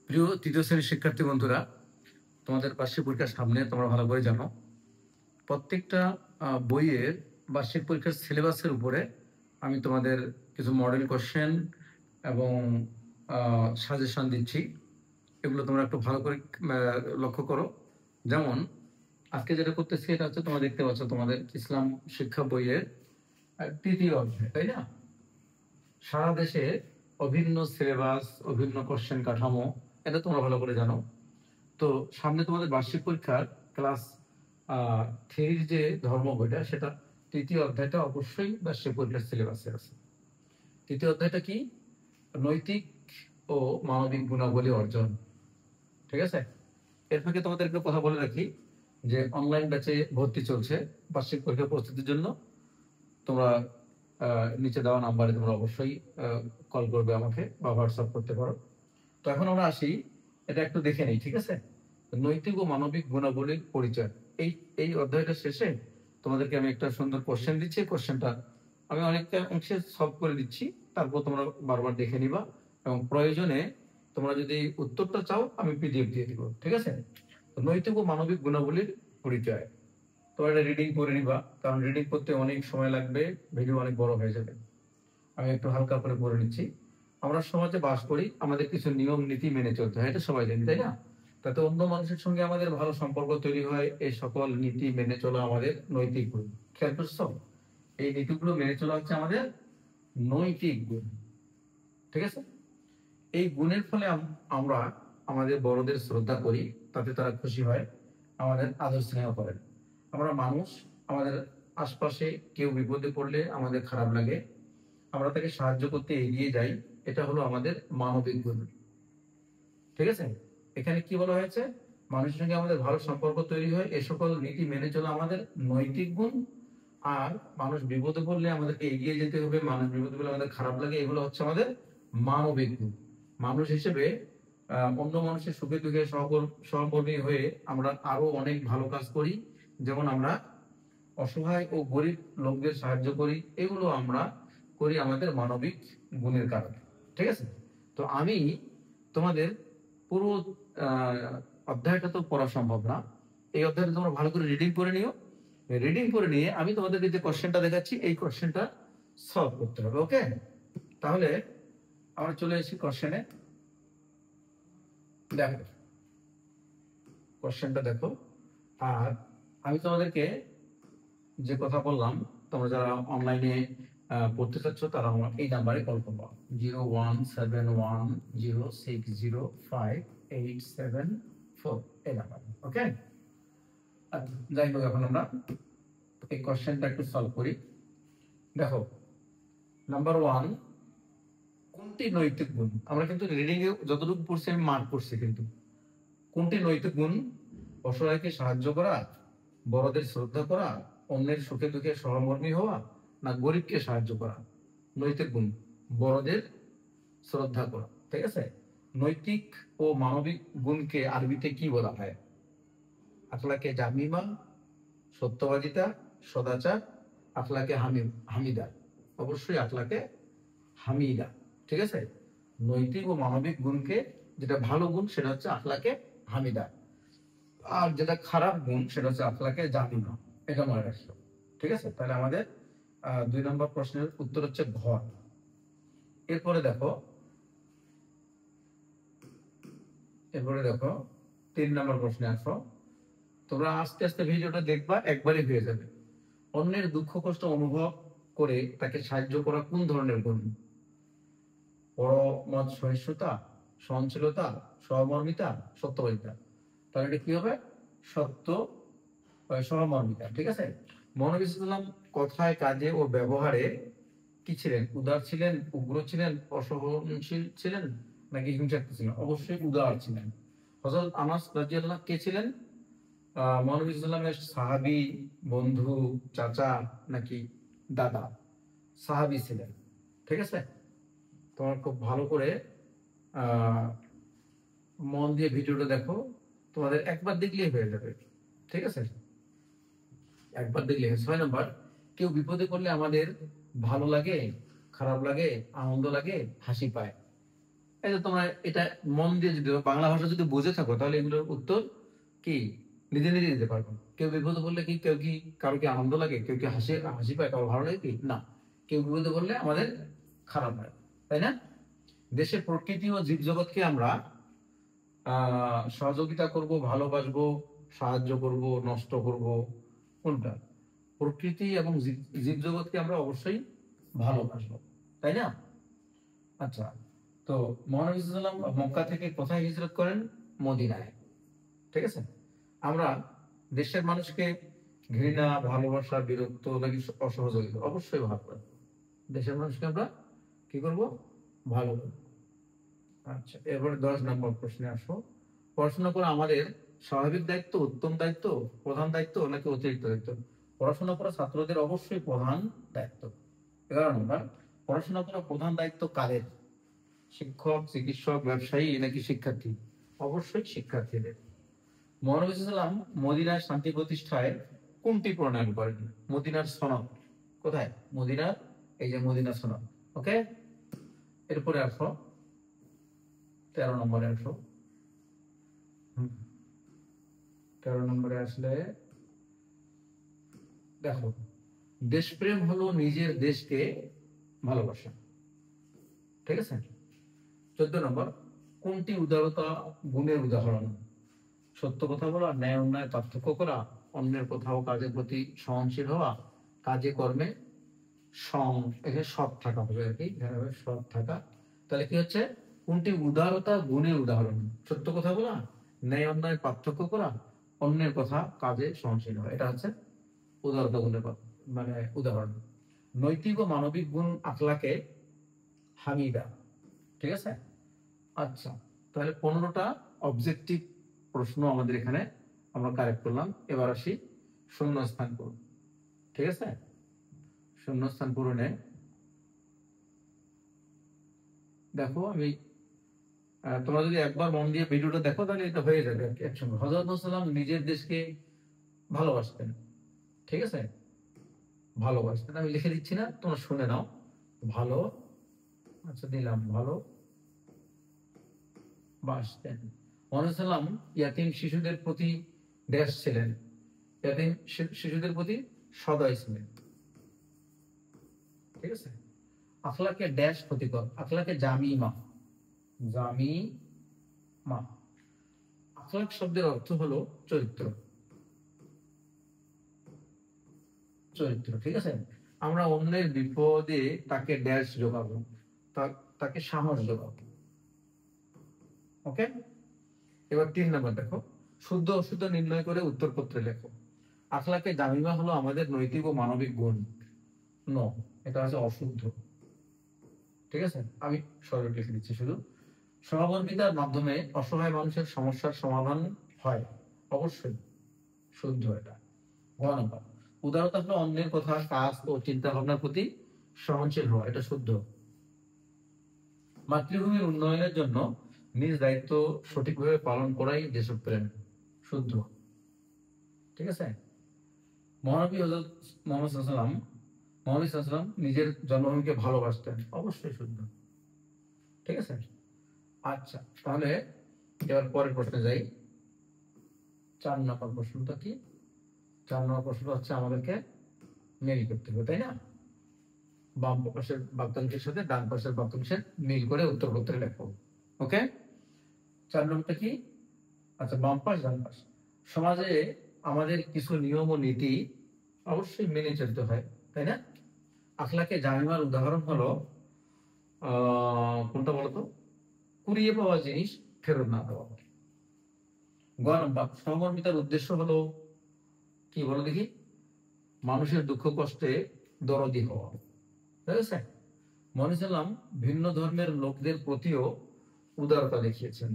প্রিয় তৃতীয় শ্রেণীর শিক্ষার্থী বন্ধুরা, তোমাদের বার্ষিক পরীক্ষার সামনে তোমরা ভালো করে জানো প্রত্যেকটা বইয়ের বার্ষিক পরীক্ষার সিলেবাসের উপরে আমি তোমাদের কিছু মডেল কোশ্চেন এবং সাজেশন দিচ্ছি। এগুলো তোমরা একটু ভালো করে লক্ষ্য করো। যেমন আজকে যেটা করতেছি এটা হচ্ছে তোমরা দেখতে পাচ্ছ তোমাদের ইসলাম শিক্ষা বইয়ের তৃতীয় অধ্যায়, তাই না? সারা দেশে অভিন্ন সিলেবাস, অভিন্ন কোশ্চেন কাঠামো, এটা তোমরা ভালো করে জানো। তো সামনে তোমাদের বার্ষিক পরীক্ষার ক্লাস থ্রির যে ধর্ম বইটা, সেটা তৃতীয় অধ্যায়টা অবশ্যই বার্ষিক পরীক্ষার সিলেবাসে আছে। তৃতীয় অধ্যায়টা কি? নৈতিক ও মানবিক গুণাবলী অর্জন। ঠিক আছে? এর ফাঁকে তোমাদের একটা কথা বলে রাখি যে অনলাইন ব্যাচে ভর্তি চলছে বার্ষিক পরীক্ষা প্রস্তুতির জন্য। তোমরা নিচে দেওয়া নাম্বারে তোমরা অবশ্যই কল করবে আমাকে বা হোয়াটসঅ্যাপ করতে পারো। তো এখন আমরা আসি, এটা একটু দেখে নেই, ঠিক আছে? নৈতিক ও মানবিক গুণাবলীর পরিচয়। এই অধ্যায়টা শেষে তোমাদেরকে আমি একটা সুন্দর কোশ্চেন দিচ্ছি। কোশ্চেনটা আমি অনেকটা অংশে সলভ করে দিচ্ছি, তারপর তোমরা বারবার দেখে নিবা এবং প্রয়োজনে তোমরা যদি উত্তরটা চাও আমি পিডিএফ দিয়ে দিব, ঠিক আছে? নৈতিক ও মানবিক গুণাবলীর পরিচয় তোমরা এটা রিডিং করে নিবা, কারণ রিডিং করতে অনেক সময় লাগবে, ভিডিও অনেক বড় হয়ে যাবে। আমি একটু হালকা করে পড়ে নিচ্ছি। আমরা সমাজে বাস করি, আমাদের কিছু নিয়ম নীতি মেনে চলতে হয়, এটা সবাই জানি, তাই না? তাতে অন্য মানুষের সঙ্গে আমাদের ভালো সম্পর্ক তৈরি হয়। এই সকল নীতি মেনে চলা আমাদের নৈতিক গুণ। খেয়াল করছো? এই নীতিগুলো মেনে চলা হচ্ছে আমাদের নৈতিক গুণ, ঠিক আছে? এই গুণের ফলে আমরা আমাদের বড়দের শ্রদ্ধা করি, তাতে তারা খুশি হয়, আমাদের আদর স্নেহ করেন। আমরা মানুষ, আমাদের আশপাশে কেউ বিপদে পড়লে আমাদের খারাপ লাগে, আমরা তাকে সাহায্য করতে এগিয়ে যাই। এটা হলো আমাদের মানবিক গুণ, ঠিক আছে? এখানে কি বলা হয়েছে? মানুষের সঙ্গে আমাদের ভালো সম্পর্ক তৈরি হয়, এ সকল নীতি মেনে চলা আমাদের নৈতিক গুণ। আর মানুষ বিপদে পড়লে আমাদেরকে এগিয়ে যেতে হবে, মানুষ বিপদে পড়লে আমাদের খারাপ লাগে, এগুলো হচ্ছে আমাদের মানবিক গুণ। মানুষ হিসেবে অন্য মানুষের সুখে দুঃখে সহকর্মী হয়ে আমরা আরো অনেক ভালো কাজ করি। যেমন আমরা অসহায় ও গরিব লোকদের সাহায্য করি, এগুলো আমরা করি আমাদের মানবিক গুণের কারণে, ঠিক আছে? তো আমি তোমাদের পুরো অধ্যায়টা তো পড়া সম্ভব না, এই অধ্যায়টা তোমরা ভালো করে রিডিং করে নিও। রিডিং করে নিয়ে আমি তোমাদেরকে যে কোশ্চেনটা দেখাচ্ছি এই কোশ্চেনটা সলভ করতে হবে, ওকে? তাহলে আমরা চলে এসেছি কোশ্চেনে। দেখো কোশ্চেনটা দেখো। আর আমি তোমাদেরকে যে কথা বললাম, তোমরা যারা অনলাইনে পড়তে চাচ্ছ তারা আমার এই নাম্বারে কল করবো, 01710060587 এই নাম্বার, ওকে? যাই হোক, এখন আমরা এই কোশ্চেনটা একটু সলভ করি। দেখো, নাম্বার 1, কোনটি নৈতিক গুণ? আমরা কিন্তু রিডিং এ যতটুকু পড়ছি আমি মার্ক করছি, কিন্তু কোনটি নৈতিক গুণ? অসহায়কে সাহায্য করা, বড়দের শ্রদ্ধা করা, অন্যের সুখে দুঃখে সহমর্মী হওয়া, না গরিবকে সাহায্য করা? নৈতিক গুণ বড়দের শ্রদ্ধা করা, ঠিক আছে? নৈতিক ও মানবিক গুণকে আরবিতে কি বলা হয়? আখলাকে জামিমা, সত্যবাদিতা, সদাচার, আখলাকে হামিদা। অবশ্যই আখলাকে হামিদা, ঠিক আছে? নৈতিক ও মানবিক গুণকে, যেটা ভালো গুণ সেটা হচ্ছে আখলাকে হামিদা, আর যেটা খারাপ গুণ সেটা হচ্ছে আখলাকে জামিমা। এটা মনে রাখছো, ঠিক আছে? তাহলে আমাদের 2 নম্বর প্রশ্নের উত্তর হচ্ছে ঘ। এরপরে দেখো 3 নম্বর প্রশ্নে আসো। তোমরা আস্তে আস্তে ভিডিওটা দেখবা, একবারই হয়ে যাবে। অন্যের দুঃখ কষ্ট অনুভব করে তাকে সাহায্য করা কোন ধরনের গুণ? পরমত সহিষ্ণুতা, সহনশীলতা, সহমর্মিতা, সত্যবাদিতা। তাহলে এটা কি হবে? সহমর্মিতা, ঠিক আছে? মহানবী সাল্লাল্লাহু আলাইহি ওয়াসাল্লাম কথায়, কাজে ও ব্যবহারে কি ছিলেন? উদার ছিলেন, উগ্র ছিলেন, অসহনশীল ছিলেন, নাকি হিংসাত্মক ছিলেন? অবশ্যই উদার ছিলেন। হযরত আনাস রাদিয়াল্লাহু কে ছিলেন? মহানবী সাল্লাল্লাহু আলাইহি ওয়াসাল্লামের সাহাবী, বন্ধু, চাচা, নাকি দাদা? সাহাবী ছিলেন, ঠিক আছে? তোমরা খুব ভালো করে মন দিয়ে ভিডিওটা দেখো, তোমাদের একবার দেখলেই হয়ে যাবে, ঠিক আছে? একবার দেখলে। 6 নম্বর, কেউ বিপদে পড়লে আমাদের ভালো লাগে, খারাপ লাগে, আনন্দ লাগে, হাসি পায়? এই যে তোমরা এটা মন দিয়ে যদি বাংলা ভাষা যদি বুঝে থাকো তাহলে এগুলোর উত্তর কি নিজে নিজে দিতে পারবো। কেউ বিপদে বললে কি কেউ কি কারো কি আনন্দ লাগে, কেউ কি হাসি হাসি পায়, কারো ভালো লাগে কি না, কেউ বিপদে বললে আমাদের খারাপ হয়, তাই না? দেশের প্রকৃতি ও জীবজগৎকে আমরা সহযোগিতা করব, ভালোবাসবো, সাহায্য করব, নষ্ট করব, কোনটা? প্রকৃতি এবং জীবজগৎকে আমরা অবশ্যই ভালোবাসবো, তাই না? আচ্ছা, তো মহানবী সাল্লাল্লাহু আলাইহি ওয়াসাল্লাম মক্কা থেকে কোথায় হিজরত করেন? মদিনায়। ঠিক আছে, আমরা দেশের মানুষকে ঘৃণা, ভালোবাসা, বিরক্ত নাকি অসহযোগিতা? অবশ্যই ভালো করব। দেশের মানুষকে আমরা কি করব? ভালো করব। আচ্ছা, এরপরে 10 নম্বর প্রশ্নে আসো। পড়াশোনা করা আমাদের স্বাভাবিক দায়িত্ব, উত্তম দায়িত্ব, প্রধান দায়িত্ব নাকি অতিরিক্ত দায়িত্ব? পড়াশোনা করা ছাত্রদের অবশ্যই প্রধান দায়িত্ব। 11 নম্বর, পড়াশোনা করা প্রধান দায়িত্ব কাদের? শিক্ষক, চিকিৎসক, ব্যবসায়ী নাকি শিক্ষার্থী? অবশ্যই শিক্ষার্থীদের। মহানবী সাল্লাল্লাহু আলাইহি ওয়াসাল্লাম মদিনায় শান্তি প্রতিষ্ঠায় কোনটি প্রণয়ন করেন? মদিনার সনদ। কোথায়? মদিনার, এই যে মদিনার সনদ। ওকে, এরপরে আসো 13 নম্বরে আসো। 13 নম্বরে আসলে দেখো, দেশপ্রেম হলো নিজের দেশকে ভালোবাসা। ঠিক আছে। 14 নম্বর, কোনটি উদারতা গুণের উদাহরণ? সত্য কথা বলা, ন্যায় অন্যায় পার্থক্য করা, অন্যের কথা ও কাজের প্রতি সহনশীল হওয়া, কাজে কর্মে এখানে সৎ থাকা হবে আর কি, সৎ থাকা। তাহলে কি হচ্ছে? কোনটি উদারতা গুণের উদাহরণ? সত্য কথা বলা, ন্যায় অন্যায় পার্থক্য করা, অন্যের কথা কাজে সহনশীল হওয়া, এটা হচ্ছে উদারতা গুণের মানে উদাহরণ। নৈতিক ও মানবিক গুণ আখলাকে হামিদা। ঠিক আছে। আচ্ছা, তাহলে 15টা অবজেক্টিভ প্রশ্ন আমাদের এখানে আমরা কারেক্ট করলাম। এবার আসি শূন্যস্থান পূরণ। ঠিক আছে, শূন্যস্থান পূরণে দেখো, আমি তোমরা যদি একবার মন দিয়ে ভিডিওটা দেখো তাহলে এটা হয়ে যাবে একসঙ্গে। হযরত মুহাম্মদ নিজের দেশকে ভালোবাসতেন। ঠিক আছে, ভালোবাসতেন। আমি লিখে দিচ্ছি না, তোমরা শুনে নাও। ভালো, আচ্ছা দিলাম, ভালো বাসতেন। মহানবী ইয়াতিম শিশুদের প্রতি ড্যাশ ছিলেন? ইয়াতিম শিশুদের প্রতি সদয় ছিলেন। ঠিক আছে। আখলাকে ড্যাশ ক্ষতিকর? আখলাকে জামিমা। জামিমা। আখলাক শব্দের অর্থ হলো চরিত্র। চরিত্র। ঠিক আছে। আমরা অন্যের বিপদে তাকে ড্যাশ যোগাবো, তাকে সাহস যোগাবো। ওকে, এবার 3 নম্বর দেখো, শুদ্ধ অশুদ্ধ নির্ণয় করে উত্তরপত্রে লেখো। আখলাকে জামিমা হলো আমাদের নৈতিক ও মানবিক গুণ। নো, এটা হচ্ছে অশুদ্ধ। ঠিক আছে, আমি সরল লিখে দিচ্ছি শুধু। সহমর্মিতার মাধ্যমে অসহায় মানুষের সমস্যার সমাধান হয়, অবশ্যই শুদ্ধ এটা। ঘ নম্বর, উদারতা হলো অন্যের কথা, কাজ ও চিন্তা ভাবনার প্রতি সহনশীল হওয়া, এটা শুদ্ধ। মাতৃভূমির উন্নয়নের জন্য নিজ দায়িত্ব সঠিকভাবে পালন করাই দেশপ্রেম, শুদ্ধ। ঠিক আছে। মহানবী হযরত মুহাম্মদ সাল্লাল্লাহু আলাইহি ওয়াসাল্লাম নিজের জন্মভূমিকে ভালোবাসতেন, অবশ্যই শুদ্ধ। ঠিক আছে। আচ্ছা, তাহলে এবার পরের প্রশ্নে যাই। 4 নম্বর প্রশ্নটা কি? 4 নম্বর প্রশ্নটা হচ্ছে আমাদেরকে মিল করতে হবে, তাই না? বাম পাশের বাক্যাংশের সাথে ডান পাশের বাক্যাংশের মিল করে উত্তরপত্রে লেখো। ওকে, 4 নম্বরটা কি? আচ্ছা, বাম পাশ ডান পাশ। সমাজে আমাদের কিছু নিয়ম ও নীতি অবশ্যই মেনে চলতে হয়, তাই না? আখলাকে জামিমার উদাহরণ হলো কোনটা বলতো? কুড়িয়ে পাওয়া জিনিস ফেরত না দেওয়া। গ নম্বর, সহমর্মিতার উদ্দেশ্য হলো কি বলো দেখি? মানুষের দুঃখ কষ্টে দরদি হওয়া। ঠিক আছে। মহানবী সাল্লাল্লাহু আলাইহি ওয়াসাল্লাম ভিন্ন ধর্মের লোকদের প্রতিও উদারতা দেখিয়েছেন।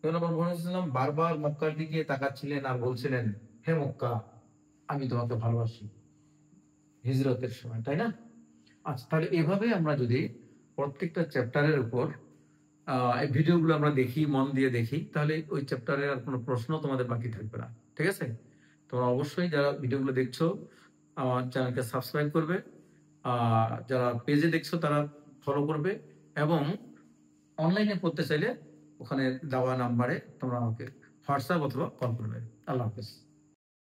মহানবী সাল্লাল্লাহু আলাইহি ওয়াসাল্লাম বারবার মক্কার দিকে তাকাচ্ছিলেন আর বলছিলেন, হে মক্কা, আমি তোমাকে ভালোবাসি, হিজরতের সময়, তাই না? আচ্ছা, তাহলে এভাবে আমরা যদি প্রত্যেকটা চ্যাপ্টারের উপর এই ভিডিওগুলো আমরা দেখি, মন দিয়ে দেখি, তাহলে ওই চ্যাপ্টারের আর কোনো প্রশ্ন তোমাদের বাকি থাকবে না। ঠিক আছে। তোমরা অবশ্যই যারা ভিডিওগুলো দেখছো আমার চ্যানেলকে সাবস্ক্রাইব করবে, যারা পেজে দেখছো তারা ফলো করবে, এবং অনলাইনে পড়তে চাইলে ওখানে দেওয়া নাম্বারে তোমরা আমাকে হোয়াটসঅ্যাপ অথবা কল করবে। আল্লাহ হাফেজ।